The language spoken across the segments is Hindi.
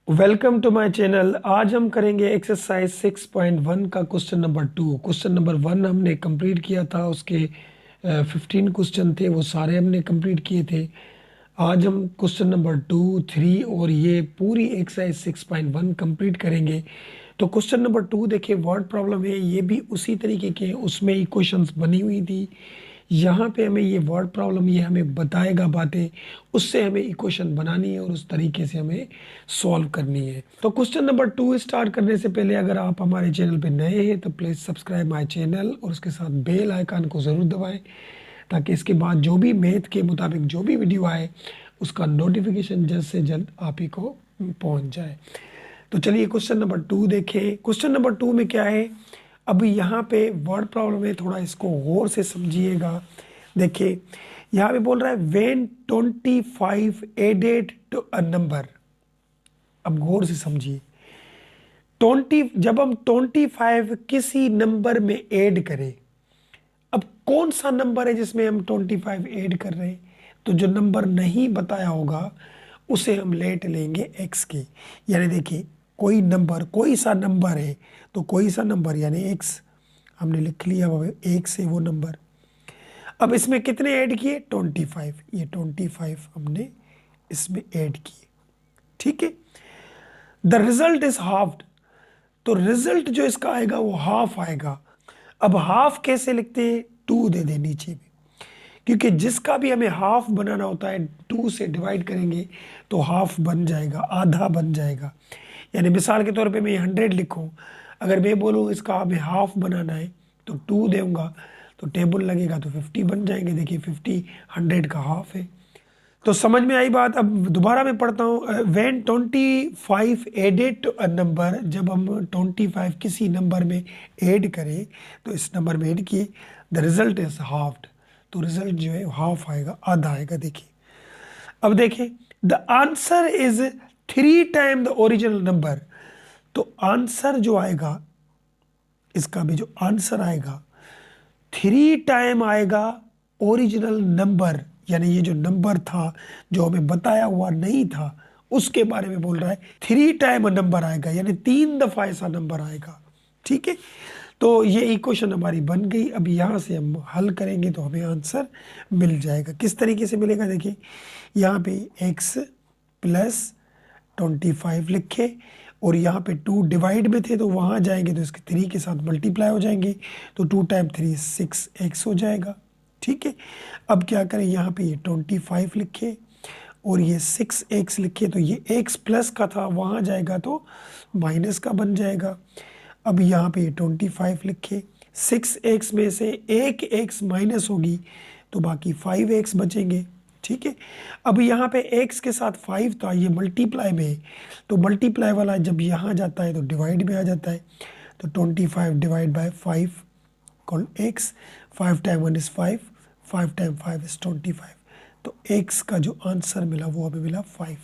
Welcome to my channel. आज हम करेंगे एक्सरसाइज 6.1 का क्वेश्चन नंबर 2। क्वेश्चन नंबर 1 हमने कंप्लीट किया था, उसके 15 क्वेश्चन थे, वो सारे हमने कंप्लीट किए थे। आज हम क्वेश्चन नंबर 2, 3 और ये पूरी एक्सरसाइज 6.1 कंप्लीट करेंगे। तो क्वेश्चन नंबर 2 देखिए, वर्ड प्रॉब्लम है, ये भी उसी तरीके के उसमें इक्वेशंस बनी हुई थी। यहाँ पे हमें ये वर्ड प्रॉब्लम ये हमें बताएगा बातें, उससे हमें इक्वेशन बनानी है और उस तरीके से हमें सॉल्व करनी है। तो क्वेश्चन नंबर 2 स्टार्ट करने से पहले अगर आप हमारे चैनल पे नए हैं तो प्लीज़ सब्सक्राइब माय चैनल और उसके साथ बेल आइकन को ज़रूर दबाएं, ताकि इसके बाद जो भी मैथ के मुताबिक जो भी वीडियो आए उसका नोटिफिकेशन जल्द से जल्द आप ही को पहुंच जाए। तो चलिए क्वेश्चन नंबर 2 देखें। क्वेश्चन नंबर 2 में क्या है, अब यहाँ पे वर्ड प्रॉब्लम है, थोड़ा इसको गौर से समझिएगा। देखिए यहाँ पे बोल रहा है when 25 added to a number. अब गौर से समझिए, 20 जब हम 25 किसी नंबर में ऐड करें, अब कौन सा नंबर है जिसमें हम 25 ऐड कर रहे हैं, तो जो नंबर नहीं बताया होगा उसे हम लेट लेंगे एक्स की। यानी देखिए कोई नंबर, कोई सा नंबर है, तो कोई सा नंबर यानी एक्स हमने लिख लिया, एक से वो नंबर। अब इसमें कितने ऐड किए, 25, ये 25 हमने इसमें ऐड किए, ठीक है। द रिजल्ट इज हाफ्ड, तो रिजल्ट जो इसका आएगा वो हाफ आएगा। अब हाफ कैसे लिखते हैं, 2 दे दे नीचे में, क्योंकि जिसका भी हमें हाफ बनाना होता है 2 से डिवाइड करेंगे तो हाफ बन जाएगा, आधा बन जाएगा। यानी मिसाल के तौर पे मैं 100 लिखूं, अगर मैं बोलूँ इसका हमें हाफ बनाना है तो 2 दूंगा, तो टेबल लगेगा तो 50 बन जाएंगे। देखिए 50 100 का हाफ है। तो समझ में आई बात। अब दोबारा मैं पढ़ता हूँ, when 25 added to a number, जब हम 25 किसी नंबर में ऐड करें तो इस नंबर में ऐड किए, द रिजल्ट इज हाफ्ड, तो रिजल्ट जो है हाफ आएगा, आधा आएगा। देखिए अब देखिए, the answer is 3 time the original number, तो आंसर जो आएगा, इसका भी जो आंसर आएगा 3 टाइम आएगा ओरिजिनल नंबर। यानी ये जो नंबर था जो हमें बताया हुआ नहीं था उसके बारे में बोल रहा है, 3 टाइम नंबर आएगा, यानी 3 दफा ऐसा नंबर आएगा, ठीक है। तो ये इक्वेशन हमारी बन गई। अब यहाँ से हम हल करेंगे तो हमें आंसर मिल जाएगा। किस तरीके से मिलेगा, देखिए यहाँ पे x प्लस 25 लिखे, और यहाँ पे 2 डिवाइड में थे तो वहाँ जाएंगे तो इसके 3 के साथ मल्टीप्लाई हो जाएंगे, तो 2 टाइम 3 6x हो जाएगा, ठीक है। अब क्या करें, यहाँ पे ये 25 लिखे और ये 6x लिखे, तो ये x प्लस का था, वहाँ जाएगा तो माइनस का बन जाएगा। अब यहाँ पे ये 25 लिखे, 6x में से एक x माइनस होगी तो बाकी 5x बचेंगे, ठीक है। अब यहाँ पे x के साथ 5 था, ये मल्टीप्लाई में है, तो मल्टीप्लाई वाला जब यहाँ जाता है तो डिवाइड में आ जाता है, तो 25 divide by 5 call x, 5 time 1 is 5, 5 time 5 is 25, तो x का जो आंसर मिला वो हमें मिला 5।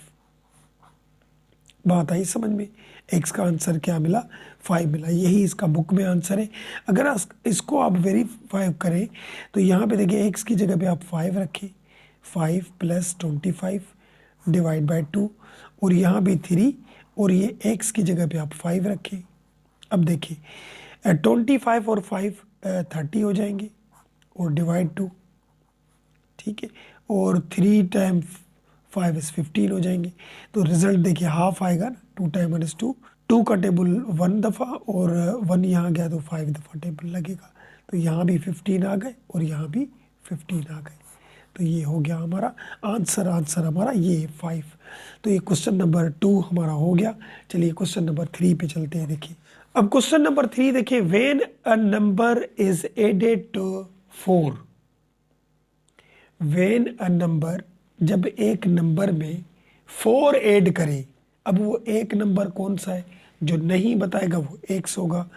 बात आई समझ में, x का आंसर क्या मिला, 5 मिला। यही इसका बुक में आंसर है। अगर इसको आप वेरीफाई करें तो यहाँ पे देखिए x की जगह पे आप 5 रखें, 5 प्लस 25 डिवाइड बाय 2, और यहाँ भी 3, और ये x की जगह पे आप 5 रखें। अब देखिए 25 और 5 30 हो जाएंगे, और डिवाइड 2, ठीक है, और 3 टाइम 5 इज 15 हो जाएंगे। तो रिजल्ट देखिए हाफ आएगा ना, 2 टाइम 1 इज 2, 2 का टेबल 1 दफ़ा और 1 यहाँ गया तो 5 दफ़ा टेबल लगेगा, तो यहाँ भी 15 आ गए और यहाँ भी 15 आ गए। तो ये हो गया हमारा आंसर। आंसर हमारा ये 5। तो ये क्वेश्चन नंबर 2 हमारा हो गया। चलिए क्वेश्चन नंबर 3 पे चलते हैं। देखिए अब क्वेश्चन नंबर 3 देखिए, when a number is added to 4, when a number, जब एक नंबर में 4 ऐड करें, अब वो एक नंबर कौन सा है जो नहीं बताएगा, वो x होगा,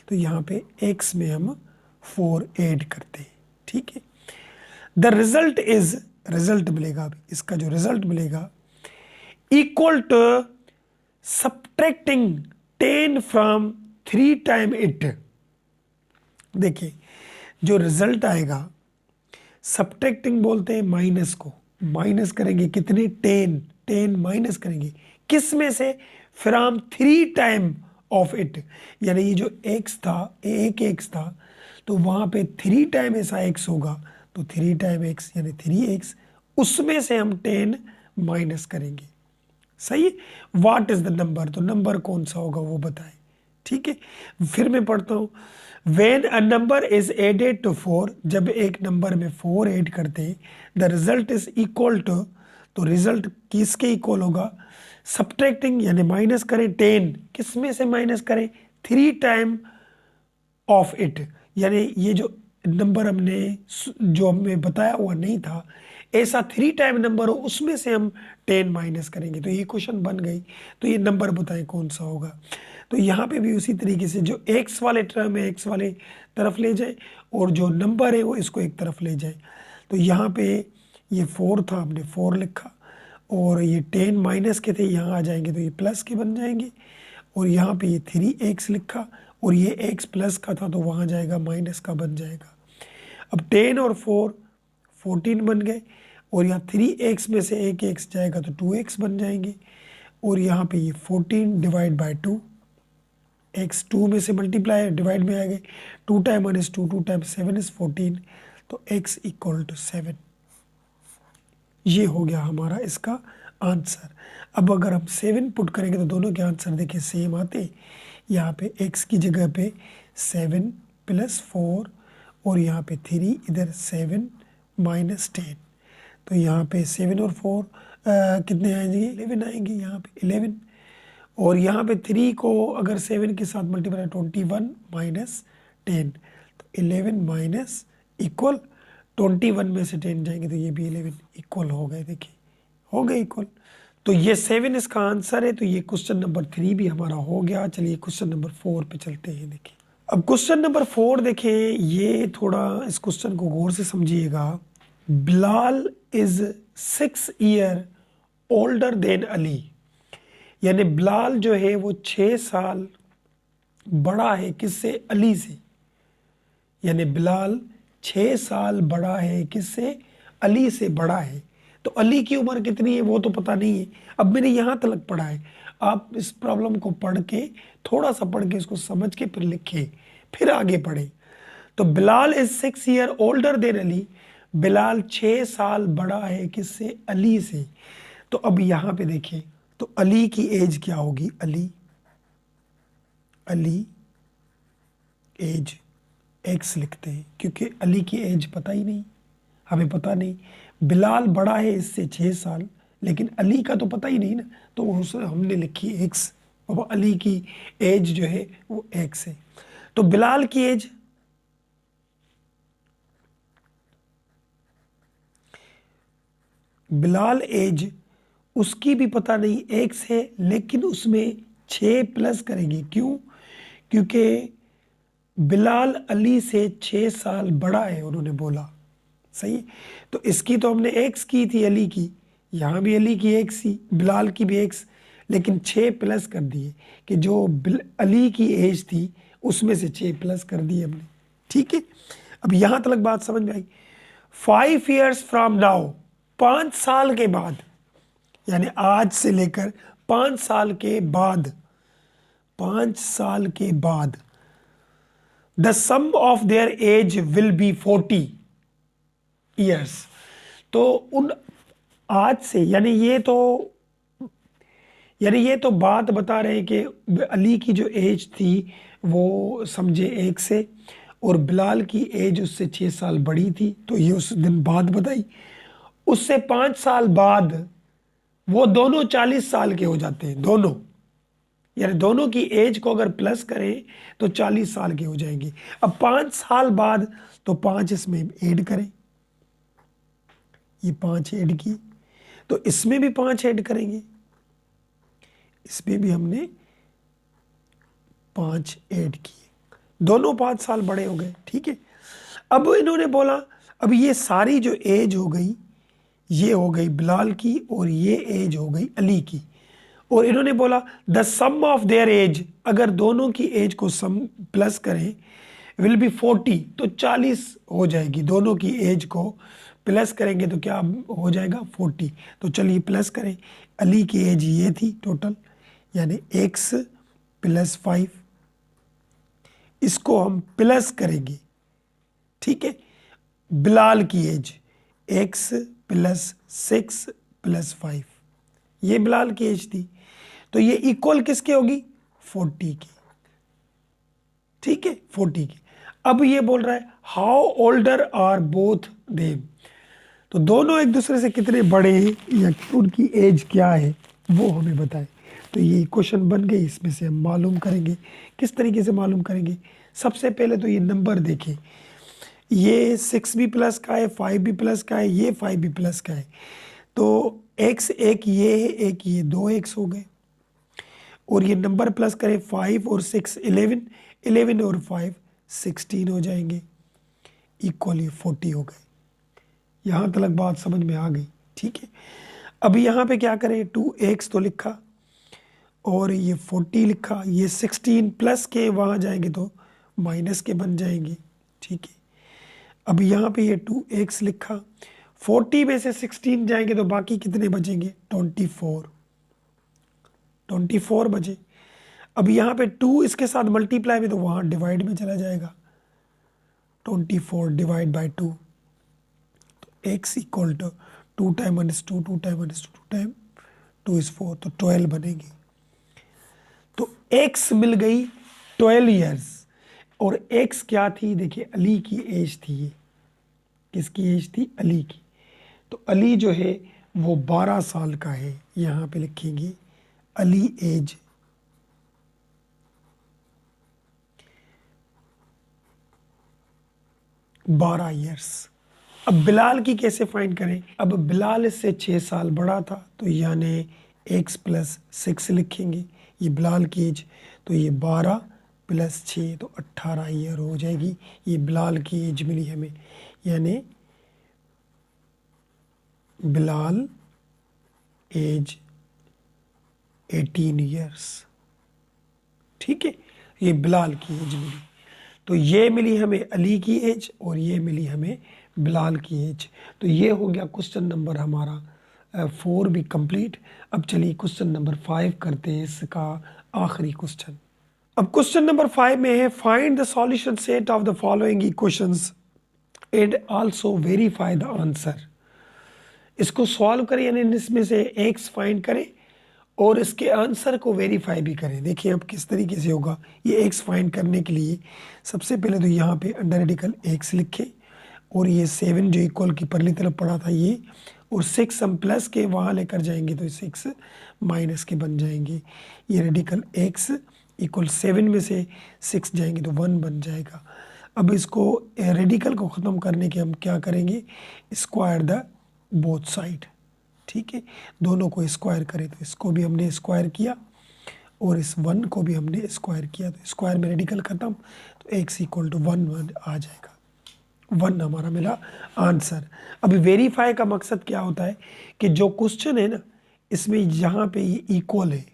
तो यहाँ पे x में हम 4 ऐड करते हैं, ठीक है। द रिजल्ट इज, रिजल्ट मिलेगा, अभी इसका जो रिजल्ट मिलेगा equal to subtracting 10 from 3 time it. देखिए जो रिजल्ट आएगा, सब्ट्रैक्टिंग बोलते हैं माइनस को, माइनस करेंगे कितने, 10, 10 माइनस करेंगे किस में से, फ्रॉम 3 टाइम ऑफ इट, यानी ये जो x था, एक x था, तो वहां पे 3 टाइम ऐसा x होगा, तो 3 टाइम x यानी 3x, उसमें से हम 10 माइनस करेंगे। सही। व्हाट इज द नंबर, तो नंबर कौन सा होगा वो बताएं। ठीक है, फिर मैं पढ़ता हूं। When a number is added to 4, जब एक नंबर में 4 ऐड करते हैं, the result is equal to, तो रिजल्ट किसके इक्वल होगा, सब्ट्रैक्टिंग यानी माइनस करें 10, किस में से माइनस करें, 3 टाइम ऑफ इट, यानी ये जो नंबर हमने जो हमें बताया हुआ नहीं था, ऐसा 3 टाइम नंबर हो उसमें से हम 10 माइनस करेंगे, तो ये क्वेश्चन बन गई। तो ये नंबर बताएं कौन सा होगा। तो यहाँ पे भी उसी तरीके से जो एक्स वाले टर्म है एक्स वाले तरफ ले जाए, और जो नंबर है वो इसको एक तरफ ले जाए। तो यहाँ पे ये 4 था, हमने 4 लिखा, और ये 10 माइनस के थे, यहाँ आ जाएंगे तो ये प्लस के बन जाएंगे, और यहाँ पे ये 3x लिखा, और ये x प्लस का था तो वहाँ जाएगा माइनस का बन जाएगा। अब 10 और 4 14 बन गए, और यहाँ 3x में से एक x जाएगा तो 2x बन जाएंगे, और यहाँ पे ये 14 डिवाइड बाय 2, x 2 में से मल्टीप्लाई डिवाइड में आ गए, 2 टाइम 1 इज 2, 2 टाइम 7 इज 14, तो x इक्वल टू 7। ये हो गया हमारा इसका आंसर। अब अगर हम 7 पुट करेंगे तो दोनों के आंसर देखिए सेम आते। यहाँ पे x की जगह पे 7 प्लस 4, और यहाँ पे 3, इधर 7 माइनस 10, तो यहाँ पे 7 और 4 कितने आएंगे, 11 आएंगे, यहाँ पे 11, और यहाँ पे 3 को अगर 7 के साथ मल्टीप्लाई 21 माइनस 10, तो 11 माइनस इक्वल 21 में से 10 जाएंगे तो ये भी 11 इक्वल हो गए, देखिए हो गए इक्वल। तो ये 7 इसका आंसर है। तो ये क्वेश्चन नंबर 3 भी हमारा हो गया। चलिए क्वेश्चन नंबर 4 पे चलते हैं। देखिए अब क्वेश्चन नंबर 4 देखें, ये थोड़ा इस क्वेश्चन को गौर से समझिएगा। Bilal is 6 year older than Ali, यानी बिलाल जो है वो 6 साल बड़ा है किससे, अली से, यानी बिलाल 6 साल बड़ा है किससे, अली से बड़ा है। तो अली की उम्र कितनी है वो तो पता नहीं है। अब मैंने यहाँ तक पढ़ा है, आप इस प्रॉब्लम को पढ़ के थोड़ा सा पढ़ के इसको समझ के फिर लिखे, फिर आगे पढ़े। तो Bilal is 6 year older than Ali, Bilal 6 साल बड़ा है किससे, अली से। तो अब यहाँ पे देखिए, तो अली की एज क्या होगी, अली एज एक्स लिखते हैं, क्योंकि अली की एज पता ही नहीं, हमें पता नहीं। बिलाल बड़ा है इससे 6 साल, लेकिन अली का तो पता ही नहीं ना, तो हमने लिखी एक्स, और अली की एज जो है वो एक्स है। तो बिलाल की एज, बिलाल एज उसकी भी पता नहीं, एक्स है, लेकिन उसमें 6 प्लस करेंगे। क्यों, क्योंकि बिलाल अली से 6 साल बड़ा है, उन्होंने बोला। सही, तो इसकी तो हमने एक्स की थी अली की, यहाँ भी अली की एक्स ही, बिलाल की भी एक्स, लेकिन 6 प्लस कर दिए कि जो अली की एज थी उसमें से 6 प्लस कर दिए हमने। ठीक है, अब यहाँ तक बात समझ में आई। 5 years फ्रॉम नाउ, 5 साल के बाद, यानी आज से लेकर 5 साल के बाद, 5 साल के बाद, the sum of their age will be 40 years। तो उन आज से, यानी ये तो बात बता रहे हैं कि अली की जो एज थी वो समझे 1 से, और बिलाल की एज उससे 6 साल बड़ी थी, तो ये उस दिन बाद बताई। उससे 5 साल बाद वो दोनों 40 साल के हो जाते हैं, दोनों, यानी दोनों की एज को अगर प्लस करें तो 40 साल के हो जाएंगे। अब 5 साल बाद तो 5 इसमें ऐड करें, ये 5 ऐड किए, तो इसमें भी 5 ऐड करेंगे, इसमें भी हमने 5 ऐड किए, दोनों 5 साल बड़े हो गए। ठीक है, अब इन्होंने बोला, अब ये सारी जो एज हो गई, ये हो गई बिलाल की, और ये एज हो गई अली की, और इन्होंने बोला the sum of their age, अगर दोनों की एज को सम प्लस करें, विल बी 40, तो 40 हो जाएगी। दोनों की एज को प्लस करेंगे तो क्या हो जाएगा, 40। तो चलिए प्लस करें, अली की एज ये थी टोटल, यानी x प्लस 5, इसको हम प्लस करेंगे, ठीक है, बिलाल की एज x प्लस 6 प्लस 5, ये बिलाल की एज थी, तो ये इक्वल किसके होगी? 40 की, ठीक है, 40 की। अब ये बोल रहा है how older are both them, तो दोनों एक दूसरे से कितने बड़े हैं या उनकी एज क्या है वो हमें बताए। तो ये क्वेश्चन बन गई, इसमें से हम मालूम करेंगे। किस तरीके से मालूम करेंगे? सबसे पहले तो ये नंबर देखें, ये 6 भी प्लस का है, 5 भी प्लस का है, ये 5 भी प्लस का है, तो x एक ये है, एक ये, 2 x हो गए, और ये नंबर प्लस करें 5 और 6 11, 11 और 5 16 हो जाएंगे, इक्वल ये 40 हो गए। यहाँ तक बात समझ में आ गई, ठीक है। अब यहाँ पे क्या करें, 2x तो लिखा और ये 40 लिखा, ये 16 प्लस के वहाँ जाएंगे तो माइनस के बन जाएंगे, ठीक है। अब यहाँ पे ये 2x लिखा, 40 में से 16 जाएंगे तो बाकी कितने बचेंगे? 24 बचे। अब यहाँ पे 2 इसके साथ मल्टीप्लाई में तो वहाँ डिवाइड में चला जाएगा, 24 डिवाइड बाई 2, तो x equal to 2 time 1 is 2, 2 time 1 is 2, 2 time 2 is 4, तो 12 बनेगी। तो x मिल गई 12 ईयर्स, और x क्या थी? देखिए अली की एज थी, ये किसकी एज थी? अली की। तो अली जो है वो 12 साल का है, यहाँ पे लिखेंगे अली एज 12 ईयर्स। अब बिलाल की कैसे फाइंड करें? अब बिलाल इससे 6 साल बड़ा था, तो यानी x प्लस 6 लिखेंगे, ये बिलाल की एज, तो ये 12 प्लस 6 तो 18 ईयर हो जाएगी। ये बिलाल की एज मिली हमें, यानी बिलाल एज 18 ईयर्स, ठीक है, ये बिलाल की एज मिली। तो ये मिली हमें अली की एज और ये मिली हमें बिलाल की एज। तो ये हो गया क्वेश्चन नंबर हमारा 4 भी कंप्लीट। अब चलिए क्वेश्चन नंबर 5 करते हैं, इसका आखिरी क्वेश्चन। अब क्वेश्चन नंबर 5 में है find the solution set of the following equations and also verify the answer. इसको सॉल्व करें, यानी इसमें से एक्स फाइंड करें और इसके आंसर को वेरीफाई भी करें। देखिए अब किस तरीके से होगा। ये एक्स फाइंड करने के लिए सबसे पहले तो यहाँ पे अंडर रेडिकल एक्स लिखे, और ये 7 जो इक्वल की परली तरफ पड़ा था ये, और 6 हम प्लस के वहाँ लेकर जाएंगे तो 6 माइनस के बन जाएंगे। ये रेडिकल एक्स इक्वल 7 में से 6 जाएंगे तो 1 बन जाएगा। अब इसको रेडिकल को ख़त्म करने के हम क्या करेंगे, स्क्वायर द बोथ साइड, ठीक है, दोनों को स्क्वायर करें, तो इसको भी हमने स्क्वायर किया और इस 1 को भी हमने स्क्वायर किया, तो स्क्वायर में रेडिकल ख़त्म, तो x इक्वल टू 1 आ जाएगा, 1 हमारा मिला आंसर। अभी वेरीफाई का मकसद क्या होता है कि जो क्वेश्चन है ना, इसमें जहाँ पे ये इक्वल है,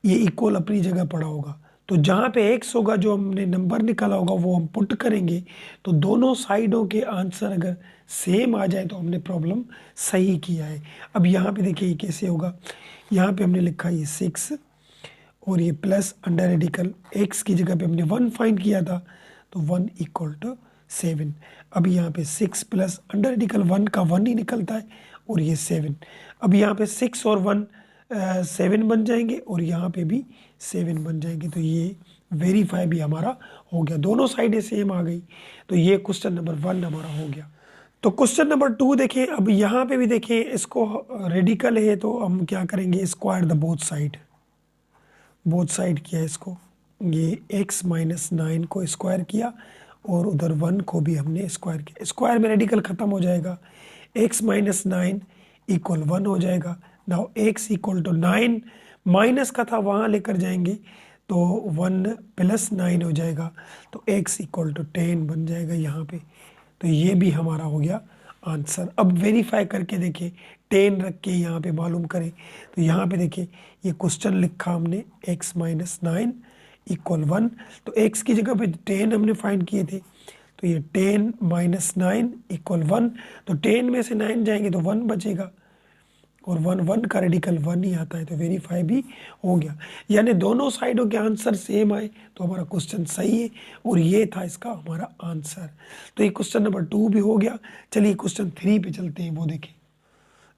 ये इक्वल अपनी जगह पड़ा होगा, तो जहाँ पे x होगा जो हमने नंबर निकाला होगा वो हम पुट करेंगे, तो दोनों साइडों के आंसर अगर सेम आ जाए तो हमने प्रॉब्लम सही किया है। अब यहाँ पे देखिए ये कैसे होगा, यहाँ पे हमने लिखा ये 6 और ये प्लस अंडर रेडिकल x की जगह पे हमने 1 फाइंड किया था, तो 1 इक्वल टू 7। अब यहाँ पे 6 प्लस अंडर रेडिकल 1 का 1 ही निकलता है और ये 7। अब यहाँ पे 6 और 1 7 बन जाएंगे और यहाँ पे भी 7 बन जाएंगे, तो ये वेरीफाई भी हमारा हो गया, दोनों साइडें सेम आ गई। तो ये क्वेश्चन नंबर 1 हमारा हो गया। तो क्वेश्चन नंबर 2 देखें, अब यहाँ पे भी देखें, इसको रेडिकल है तो हम क्या करेंगे, square the both side, both side किया इसको, ये x माइनस 9 को स्क्वायर किया और उधर 1 को भी हमने स्क्वायर किया, स्क्वायर में रेडिकल ख़त्म हो जाएगा, x माइनस 9 इक्वल 1 हो जाएगा। Now x equal to 9 minus का था वहाँ लेकर जाएंगे तो 1 प्लस 9 हो जाएगा, तो x इक्वल टू 10 बन जाएगा यहाँ पे। तो ये भी हमारा हो गया आंसर। अब वेरीफाई करके देखें, 10 रख के यहाँ पे मालूम करें, तो यहाँ पे देखिए ये क्वेश्चन लिखा हमने x माइनस 9 इक्वल 1, तो x की जगह पे 10 हमने फाइंड किए थे, तो ये 10 माइनस 9 इक्वल 1, तो 10 में से 9 जाएंगे तो 1 बचेगा, और 1 का रेडिकल 1 ही आता है, तो वेरीफाई भी हो गया। यानी दोनों साइडों के आंसर सेम आए तो हमारा क्वेश्चन सही है, और ये था इसका हमारा आंसर। तो ये क्वेश्चन नंबर 2 भी हो गया। चलिए क्वेश्चन 3 पे चलते हैं, वो देखें।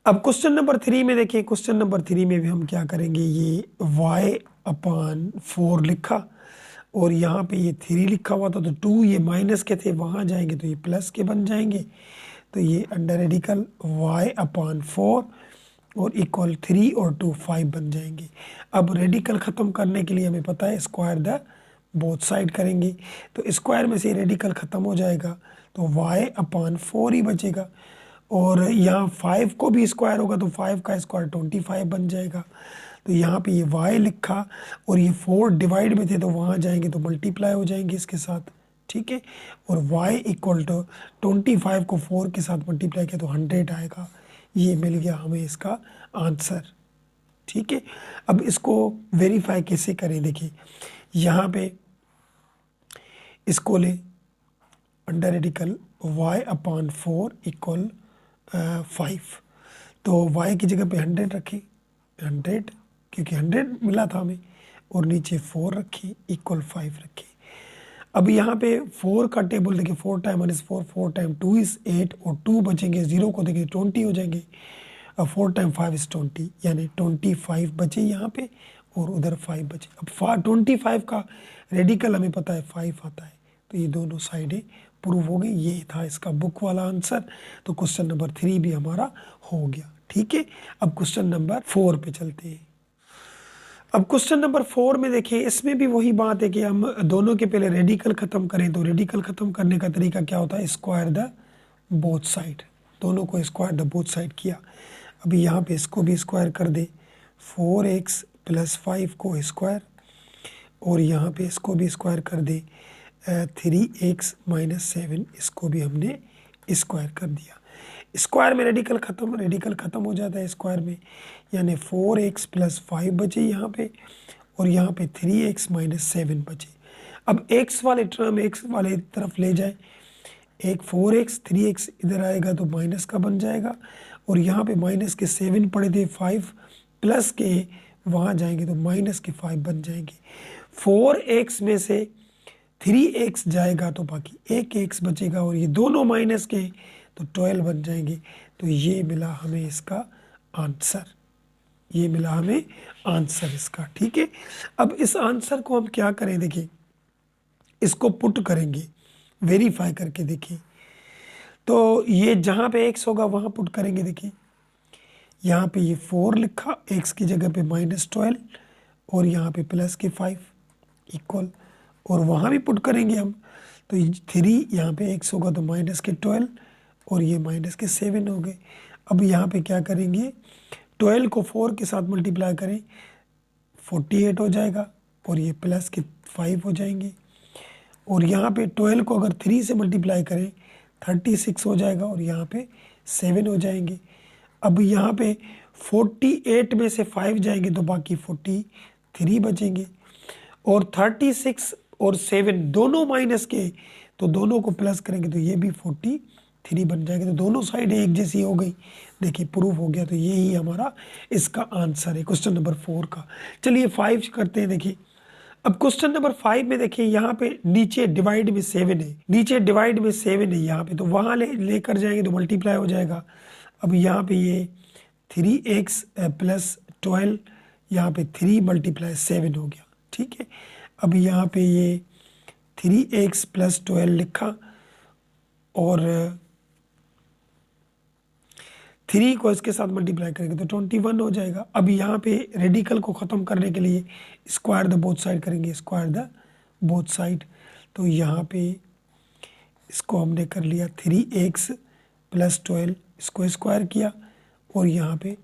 अब क्वेश्चन नंबर 3 में देखिए, क्वेश्चन नंबर 3 में भी हम क्या करेंगे, ये y/4 लिखा, और यहाँ पे ये 3 लिखा हुआ था, तो 2 ये माइनस के थे, वहाँ जाएंगे तो ये प्लस के बन जाएंगे। तो ये अंडर रेडिकल y/4 और इक्वल 3 और 2 5 बन जाएंगे। अब रेडिकल ख़त्म करने के लिए हमें पता है स्क्वायर द बोथ साइड करेंगे, तो स्क्वायर में से रेडिकल ख़त्म हो जाएगा, तो y/4 ही बचेगा। और यहाँ 5 को भी स्क्वायर होगा तो 5 का स्क्वायर 25 बन जाएगा। तो यहाँ पे ये y लिखा, और ये 4 डिवाइड में थे तो वहाँ जाएंगे तो मल्टीप्लाई हो जाएंगे इसके साथ, ठीक है। और y इक्वल टू 25 को 4 के साथ मल्टीप्लाई किया तो 100 आएगा। ये मिल गया हमें इसका आंसर, ठीक है। अब इसको वेरीफाई कैसे करें, देखिए यहाँ पे इसको ले अंडर रेडिकल y/4 इक्वल 5, तो y की जगह पे 100 रखें, 100 क्योंकि 100 मिला था हमें, और नीचे 4 रखें इक्वल 5 रखें। अब यहाँ पे 4 का टेबल देखिए, 4 टाइम 1 इज 4, 4 टाइम 2 इज 8, और 2 बचेंगे, 0 को देखिए 20 हो जाएंगे। अब 4 टाइम 5 इज 20, यानी 25 बचे यहाँ पे, और उधर 5 बचे। अब 25 का रेडिकल हमें पता है 5 आता है, तो ये दोनों साइडें प्रूव हो गई। ये था इसका बुक वाला आंसर। तो क्वेश्चन नंबर 3 भी हमारा हो गया, ठीक है। अब क्वेश्चन नंबर 4 पे चलते हैं। अब क्वेश्चन नंबर 4 में देखिए, इसमें भी वही बात है कि हम दोनों के पहले रेडिकल ख़त्म करें, तो रेडिकल ख़त्म करने का तरीका क्या होता है, स्क्वायर द बोथ साइड। दोनों को स्क्वायर द बोथ साइड किया। अभी यहाँ पे इसको भी स्क्वायर कर दे, 4x + 5 को स्क्वायर, और यहाँ पे इसको भी स्क्वायर कर दे, 3x - 7, इसको भी हमने स्क्वायर कर दिया। स्क्वायर में रेडिकल ख़त्म हो जाता है स्क्वायर में, यानी 4x + 5 बचे यहाँ पे, और यहाँ पे 3x - 7 बचे। अब x वाले टर्म x वाले तरफ ले जाए, एक 4x 3x इधर आएगा तो माइनस का बन जाएगा, और यहाँ पे माइनस के 7 पड़े थे, 5 प्लस के वहाँ जाएंगे तो माइनस के 5 बन जाएंगे। 4x में से 3x जाएगा तो बाकी एक x बचेगा, और ये दोनों माइनस के तो 12 बन जाएंगे। तो ये मिला हमें इसका आंसर, ये मिला हमें आंसर इसका, ठीक है। अब इस आंसर को हम क्या करें, देखिए इसको पुट करेंगे, वेरीफाई करके देखिए। तो ये जहाँ पे x होगा वहाँ पुट करेंगे। देखिए यहाँ पे ये 4 लिखा, x की जगह पे -12, और यहाँ पे प्लस के 5 इक्वल, और वहाँ भी पुट करेंगे हम। तो 3 यहाँ पे x होगा तो -12, और ये -7 हो गए। अब यहाँ पे क्या करेंगे, 12 को 4 के साथ मल्टीप्लाई करें, 48 हो जाएगा, और ये प्लस के 5 हो जाएंगे। और यहाँ पे 12 को अगर 3 से मल्टीप्लाई करें 36 हो जाएगा, और यहाँ पे 7 हो जाएंगे। अब यहाँ पे 48 में से 5 जाएंगे तो बाकी 43 बचेंगे, और 36 और 7 दोनों माइनस के, तो दोनों को प्लस करेंगे तो ये भी 43 बन जाएंगे। तो दोनों साइड एक जैसी हो गई, देखिए प्रूफ हो गया। तो यही हमारा इसका आंसर है क्वेश्चन नंबर 4 का। चलिए 5 करते हैं। देखिए अब क्वेश्चन नंबर 5 में देखिए, यहाँ पे नीचे डिवाइड में 7 है, नीचे डिवाइड में 7 है यहाँ पे, तो वहाँ लेकर जाएंगे तो मल्टीप्लाई हो जाएगा। अब यहाँ पे ये 3x + 12, यहाँ पे 3 × 7 हो गया, ठीक है। अब यहाँ पे ये 3x + 12 लिखा, और 3 को इसके साथ मल्टीप्लाई करेंगे तो 21 हो जाएगा। अब यहाँ पे रेडिकल को ख़त्म करने के लिए स्क्वायर द बोथ साइड करेंगे, स्क्वायर द बोथ साइड। तो यहाँ पे इसको हमने कर लिया 3x + 12, इसको स्क्वायर किया, और यहाँ पे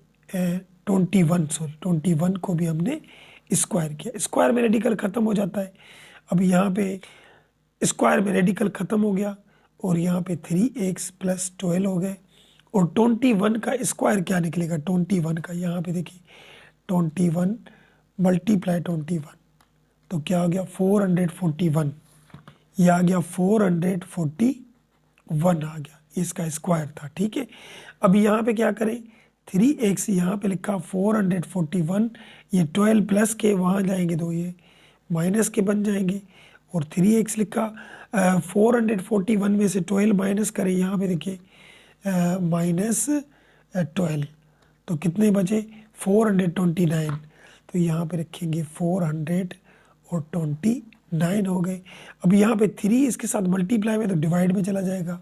21 को भी हमने स्क्वायर किया। स्क्वायर में रेडिकल ख़त्म हो जाता है। अब यहाँ पे स्क्वायर में रेडिकल ख़त्म हो गया, और यहाँ पे 3x + 12 हो गए, और 21 का स्क्वायर क्या निकलेगा, 21 का यहाँ पे देखिए 21 × 21, तो क्या आ गया 441, ये आ गया 441 आ गया, इसका स्क्वायर था, ठीक है। अब यहाँ पे क्या करें, 3x यहाँ पे लिखा 441, ये 12 प्लस के वहाँ जाएंगे तो ये माइनस के बन जाएंगे, और 3x लिखा 441 में से 12 माइनस करें, यहाँ पे देखिए -12, तो कितने बचे 429, तो यहाँ पे रखेंगे 429 हो गए। अब यहाँ पे 3 इसके साथ मल्टीप्लाई में तो डिवाइड में चला जाएगा,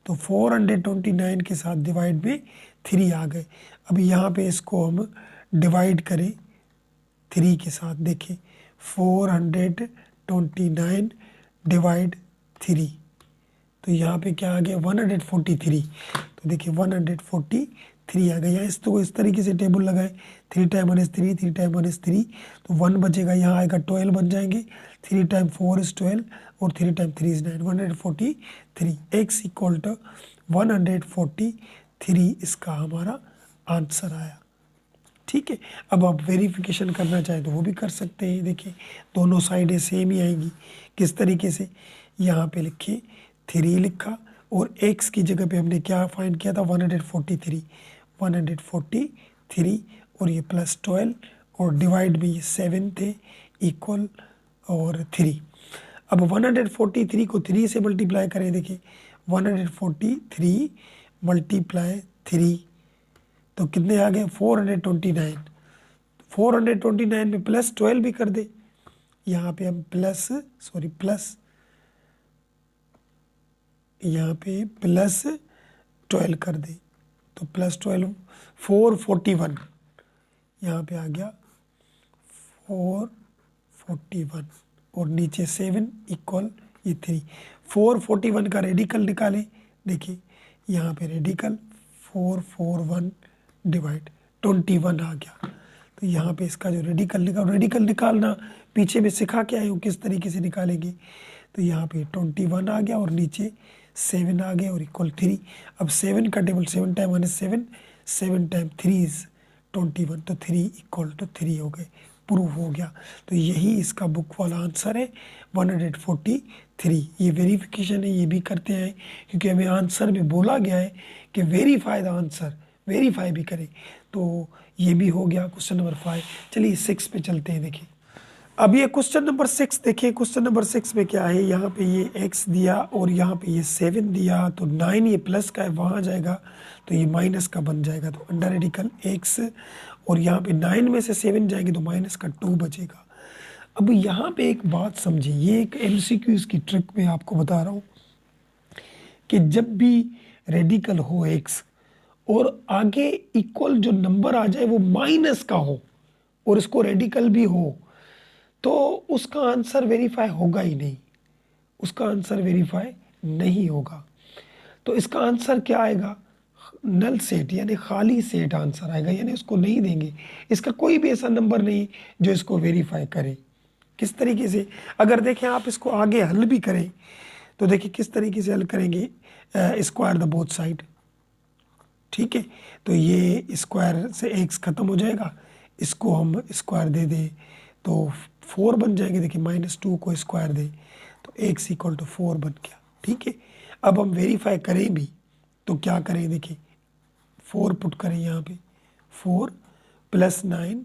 तो 429 के साथ डिवाइड में 3 आ गए। अब यहाँ पे इसको हम डिवाइड करें 3 के साथ, देखिए 429 डिवाइड 3, तो यहाँ पे क्या आ गया 143, तो देखिए 143 आ गया। यहाँ इसको इस तरीके से टेबल लगाए, 3 टाइम 1 इज 3, 3 टाइम 1 इज 3, तो 1 बचेगा, यहाँ आएगा 12 बन जाएंगे, 3 टाइम 4 इज 12 और 3 time 3 is 9, 143, x equal to 143 इसका हमारा आंसर आया। ठीक है, अब आप वेरिफिकेशन करना चाहें तो वो भी कर सकते हैं। देखिए दोनों साइडें सेम ही आएंगी। किस तरीके से, यहाँ पे लिखिए 3 लिखा और x की जगह पे हमने क्या फाइंड किया था 143 और ये प्लस 12 और डिवाइड में ये 7 थे इक्वल और 3। अब 143 को 3 से मल्टीप्लाई करें, देखिए 143 मल्टीप्लाई 3 तो कितने आ गए 429। 429 में प्लस 12 भी कर दे, यहाँ पे हम प्लस यहाँ पे प्लस 12 कर दे, तो प्लस 12 441, यहाँ पे आ गया 441 और नीचे 7 इक्वल ये 3। 441 का रेडिकल निकालें, देखिए यहाँ पे रेडिकल 441 डिवाइड 21 आ गया, तो यहाँ पे इसका जो रेडिकल निकालना पीछे में सिखा के आए हो किस तरीके से निकालेंगे, तो यहाँ पे 21 आ गया और नीचे 7 आ गया और इक्वल 3। अब 7 का table 7 time 1 is 7, 7 time 3 is 21, तो 3 इक्वल टू 3 हो गए, प्रूव हो गया। तो यही इसका बुक वाला आंसर है 143। ये वेरिफिकेशन है, ये भी करते हैं क्योंकि हमें आंसर में बोला गया है कि वेरीफाई द आंसर, वेरीफाई भी करें, तो ये भी हो गया क्वेश्चन नंबर 5। चलिए 6 पे चलते हैं। देखिए अब ये क्वेश्चन नंबर 6 देखिए, क्वेश्चन नंबर 6 में क्या है, यहाँ पे ये x दिया और यहाँ पे ये 7 दिया, तो 9 ये प्लस का है वहाँ जाएगा तो ये माइनस का बन जाएगा, तो अंडर रेडिकल x और यहाँ पे 9 में से 7 जाएंगे तो माइनस का 2 बचेगा। अब यहाँ पे एक बात समझिए, ये एक MCQ की ट्रिक में आपको बता रहा हूँ कि जब भी रेडिकल हो x और आगे इक्वल जो नंबर आ जाए वो माइनस का हो और इसको रेडिकल भी हो, तो उसका आंसर वेरीफाई होगा ही नहीं, उसका आंसर वेरीफाई नहीं होगा। तो इसका आंसर क्या आएगा, नल सेट यानी खाली सेट आंसर आएगा, यानी उसको नहीं देंगे, इसका कोई भी ऐसा नंबर नहीं जो इसको वेरीफाई करे। किस तरीके से, अगर देखें आप इसको आगे हल भी करें तो देखिए किस तरीके से हल करेंगे, स्क्वायर द बोथ साइड। ठीक है, तो ये स्क्वायर से x खत्म हो जाएगा, इसको हम स्क्वायर दे दें तो 4 बन जाएंगे। देखिए -2 को स्क्वायर दे तो x इक्वल टू 4 बन गया। ठीक है, अब हम वेरीफाई करें भी तो क्या करें, देखिए 4 पुट करें यहाँ पे, 4 + 9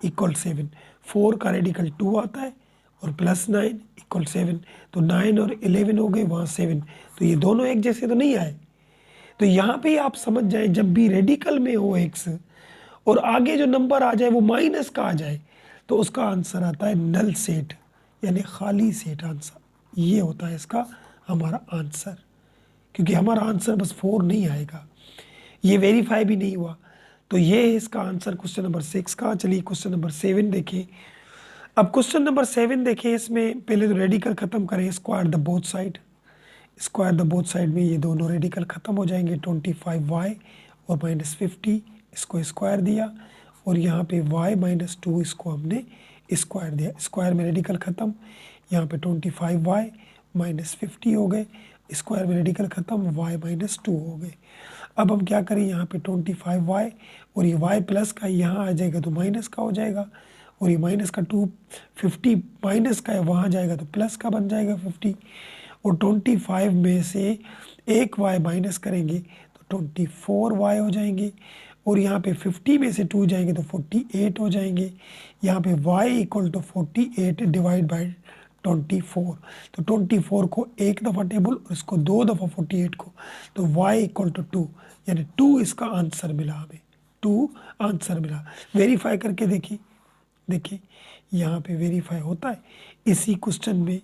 इक्वल 7, 4 का रेडिकल 2 आता है और +9 इक्वल 7, तो 9 और 11 हो गए, वहाँ 7, तो ये दोनों एक जैसे तो नहीं आए। तो यहाँ पे आप समझ जाए जब भी रेडिकल में हो x और आगे जो नंबर आ जाए वो माइनस का आ जाए तो उसका आंसर आता है नल सेट यानी खाली सेट आंसर। ये होता है इसका हमारा आंसर, क्योंकि हमारा आंसर बस 4 नहीं आएगा, ये वेरीफाई भी नहीं हुआ। तो ये है इसका आंसर क्वेश्चन नंबर 6 का। चलिए क्वेश्चन नंबर 7 देखिए। अब क्वेश्चन नंबर 7 देखिए, इसमें पहले तो रेडिकल खत्म करें, square the both side. Square the both side में ये दोनों रेडिकल खत्म हो जाएंगे, 25y और -50 इसको स्क्वायर दिया और यहाँ पे y -2 इसको हमने स्क्वायर दिया। स्क्वायर में रेडिकल खत्म, यहाँ पे 25y -50 हो गए, स्क्वायर में रेडिकल खत्म, y -2 हो गए। अब हम क्या करें, यहाँ पे 25y और ये y प्लस का यहाँ आ जाएगा तो माइनस का हो जाएगा और ये माइनस का 2 50 माइनस का है वहाँ जाएगा तो प्लस का बन जाएगा 50 और 25 में से एक y माइनस करेंगे तो 24y हो जाएंगे और यहाँ पे 50 में से 2 जाएंगे तो 48 हो जाएंगे। यहाँ पे y equal to 48 divide by 24। तो 24 को एक दफ़ा टेबल और इसको 2 दफ़ा 48 को, तो y इक्वल टू 2, यानी 2 इसका आंसर मिला हमें, 2 आंसर मिला। वेरीफाई करके देखिए, देखिए यहाँ पे वेरीफाई होता है। इसी क्वेश्चन में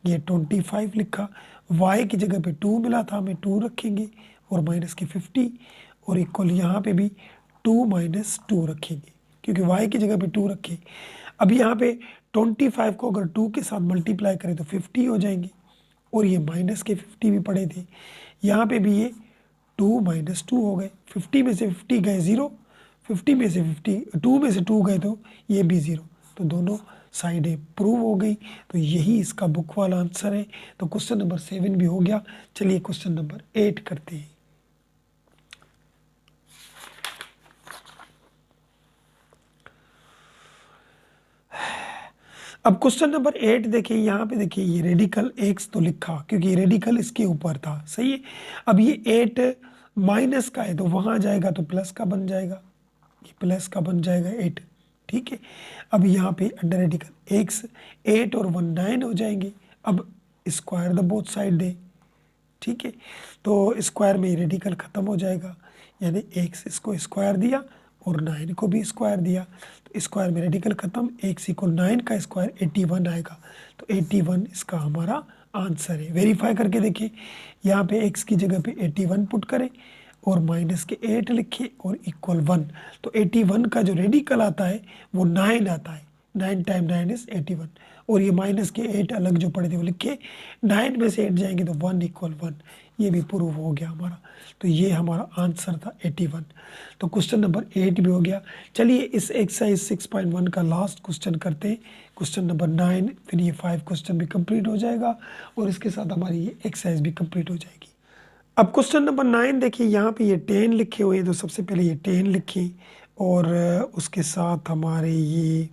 ये 25 लिखा, y की जगह पे 2 मिला था, हमें 2 रखेंगे और माइनस के 50 और इक्वल यहाँ पे भी 2 माइनस 2 रखेंगे क्योंकि y की जगह पे 2 रखे। अब यहाँ पे 25 को अगर 2 के साथ मल्टीप्लाई करें तो 50 हो जाएंगे और ये माइनस के 50 भी पड़े थे। यहाँ पे भी ये 2 माइनस 2 हो गए, 50 में से 50 गए 0, 50 में से 50 2 में से 2 गए तो ये भी 0, तो दोनों साइडें प्रूव हो गई। तो यही इसका बुक वाला आंसर है। तो क्वेश्चन नंबर 7 भी हो गया। चलिए क्वेश्चन नंबर 8 करते हैं। अब क्वेश्चन नंबर 8 देखिए, यहाँ पे देखिए ये रेडिकल x तो लिखा क्योंकि ये रेडिकल इसके ऊपर था, सही है। अब ये 8 माइनस का है तो वहाँ जाएगा तो प्लस का बन जाएगा, ये प्लस का बन जाएगा 8, ठीक है। अब यहाँ पे अंडर रेडिकल x 8 और 1 9 हो जाएंगे। अब स्क्वायर द बोथ साइड दे, ठीक है, तो स्क्वायर में रेडिकल ख़त्म हो जाएगा, यानी x इसको स्क्वायर दिया और 9 को भी स्क्वायर दिया, तो स्क्वायर में रेडिकल खत्म, x इक्वल 9 का स्क्वायर 81 आएगा। तो 81 इसका हमारा आंसर है। वेरीफाई करके देखिए, यहाँ पे x की जगह पे 81 पुट करें और माइनस के 8 लिखे और इक्वल 1, तो 81 का जो रेडिकल आता है वो 9 आता है, 9 टाइम 9 इज 81 और ये माइनस के 8 अलग जो पड़े थे वो लिखे, 9 में से 8 जाएंगे तो 1 इक्वल 1, ये भी प्रूव हो गया हमारा। तो ये हमारा आंसर था 81। तो क्वेश्चन नंबर 8 भी हो गया। चलिए इस एक्सरसाइज 6.1 का लास्ट क्वेश्चन करते हैं, क्वेश्चन नंबर 9, फिर ये 5 क्वेश्चन भी कंप्लीट हो जाएगा और इसके साथ हमारी ये एक्सरसाइज भी कंप्लीट हो जाएगी। अब क्वेश्चन नंबर 9 देखिए, यहाँ पे ये 10 लिखे हुए हैं, तो सबसे पहले ये 10 लिखें और उसके साथ हमारे ये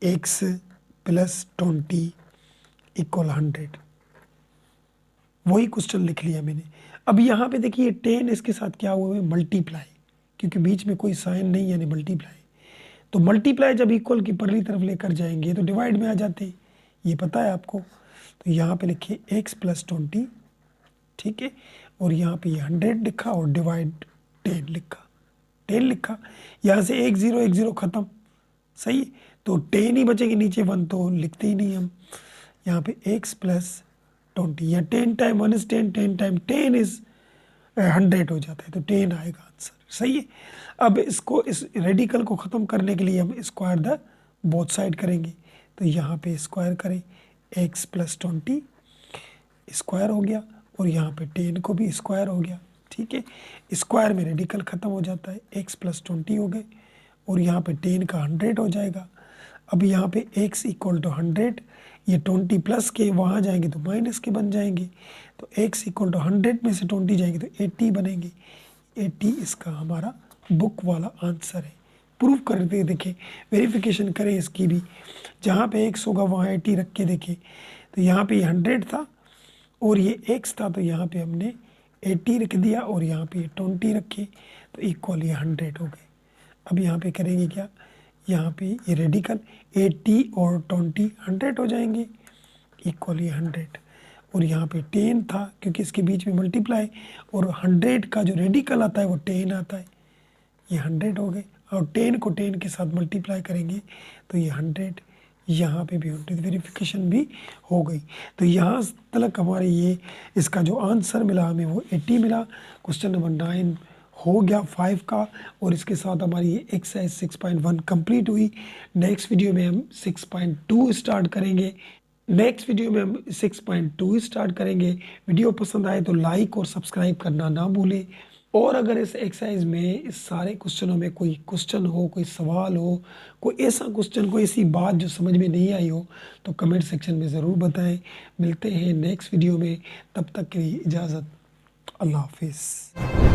x प्लस 20 इक्वल 100, वही क्वेश्चन लिख लिया मैंने। अब यहाँ पे देखिए 10 इसके साथ क्या हुआ है, मल्टीप्लाई, क्योंकि बीच में कोई साइन नहीं यानी मल्टीप्लाई, तो मल्टीप्लाई जब इक्वल की परली तरफ लेकर जाएंगे तो डिवाइड में आ जाते हैं, ये पता है आपको। तो यहाँ पे लिखिए x प्लस 20, ठीक है, और यहाँ पे ये 100 लिखा और डिवाइड 10 लिखा, 10 लिखा, यहाँ से 1 0 ख़त्म, सही है, तो 10 ही बचेगी, नीचे 1 तो लिखते ही नहीं हम। यहाँ पे x प्लस 20 या 10 टाइम 1 इज 10, 10 टाइम 10 इज 100 हो जाता है, तो 10 आएगा आंसर, सही है। अब इसको इस रेडिकल को ख़त्म करने के लिए हम स्क्वायर द बोथ साइड करेंगे, तो यहाँ पे स्क्वायर करें, x प्लस 20 स्क्वायर हो गया और यहाँ पे 10 को भी स्क्वायर हो गया, ठीक है। स्क्वायर में रेडिकल ख़त्म हो जाता है, x प्लस 20 हो गए और यहाँ पे 10 का 100 हो जाएगा। अब यहाँ पे x इक्वल टू 100, ये 20 प्लस के वहाँ जाएंगे तो माइनस के बन जाएंगे, तो x इक्वल टू 100 में से 20 जाएंगे तो 80 बनेंगे, 80 इसका हमारा बुक वाला आंसर है। प्रूफ करके देखें, वेरिफिकेशन करें इसकी भी, जहाँ पे x होगा वहाँ 80 रख के देखें, तो यहाँ पे 100 था और ये x था, तो यहाँ पे हमने 80 रख दिया और यहाँ पे 20 रखे, तो इक्वल ये 100 हो गए। अब यहाँ पे करेंगे क्या, यहाँ पे ये रेडिकल 80 और 20 100 हो जाएंगे, इक्वल ये 100 और यहाँ पे 10 था क्योंकि इसके बीच में मल्टीप्लाई और 100 का जो रेडिकल आता है वो 10 आता है, ये 100 हो गए और 10 को 10 के साथ मल्टीप्लाई करेंगे तो ये 100, यहाँ पे भी 100, वेरिफिकेशन भी हो गई। तो यहाँ तक हमारे ये इसका जो आंसर मिला हमें वो 80 मिला। क्वेश्चन नंबर 9 हो गया 5 का और इसके साथ हमारी ये एक्सरसाइज 6.1 कंप्लीट हुई। नेक्स्ट वीडियो में हम 6.2 स्टार्ट करेंगे। वीडियो पसंद आए तो लाइक और सब्सक्राइब करना ना भूलें। और अगर इस एक्सरसाइज में इस सारे क्वेश्चनों में कोई क्वेश्चन हो, कोई सवाल हो, कोई ऐसा क्वेश्चन, कोई ऐसी बात जो समझ में नहीं आई हो तो कमेंट सेक्शन में ज़रूर बताएं। मिलते हैं नेक्स्ट वीडियो में, तब तक के लिए इजाज़त, अल्लाह हाफिज़।